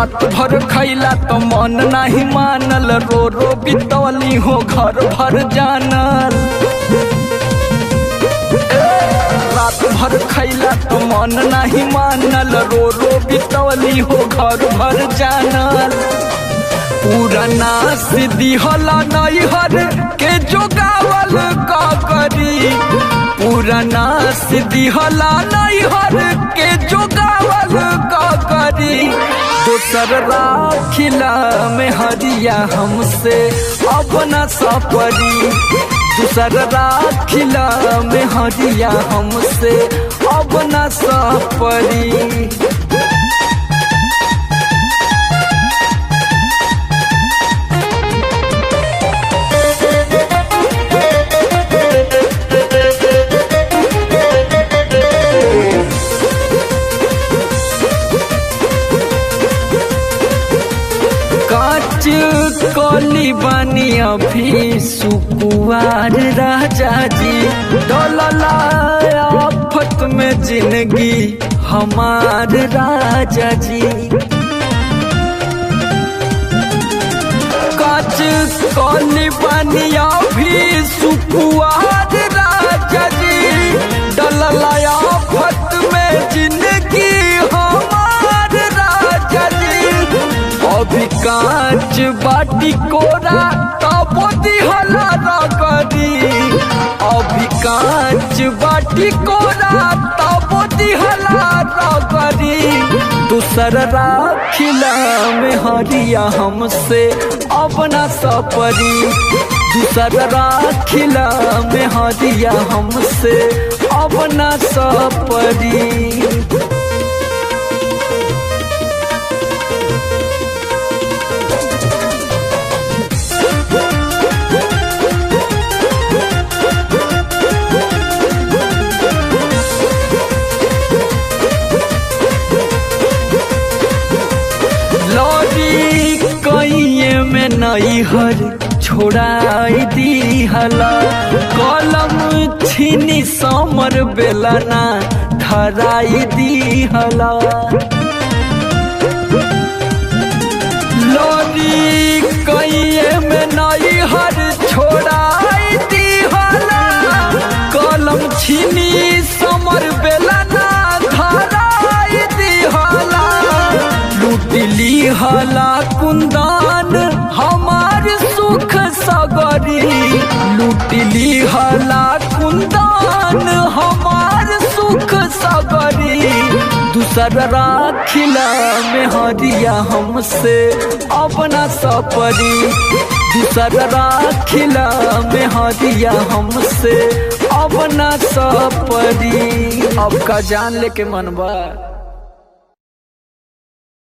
रात भर खैला तो मन नहीं मानल, रो रो बितौली हो घर भर जानल। रात भर खैला तो मन नहीं मानल, रो रो बितौली हो घर भर जानल। पुराना सिद्धि हला नैहर के जोगावल का करी, पुराना सिद्धि हला नैहर के जोगावल का करी। दोसर राखिला में हरिया हमसे अपना सपरी, दूसर राखिला में हरिया हमसे अपना सपरी। काच कली बनी अभी सुकुआर राजा जी, डोलला आफत में जिंदगी हमार राजा जी। काच कली बनी अभी सुकुआर राजा जी, डोलला आफत में जिंदगी हमार राजा जी। अभी कांच बाटी कोरा तबो दिहला रगरी, अभी कांच बाटी कोरा तबो दिहला रगरी। दूसर राखिला में हरिया हमसे अपना सपरी, दूसर राखिला में हरिया हमसे अपना सपरी। लौरी कइये में नैहर छोड़ाई दिहला, कलम छीनी समर बेलना धराई दिहला। लौरी कइये में नैहर छोड़ाई दिहला, कलम छीनी समर बेलना धराई दिहला। लूटली हला कुंदन हमार सुख सगरी, लूटली हला कुंदन हमार सुख सगरी। दूसर राखिला में हरिया हमसे अपना सपरी, दूसर राखिला में हरिया हमसे अपना सपरी। अब का जान लेके मनवा।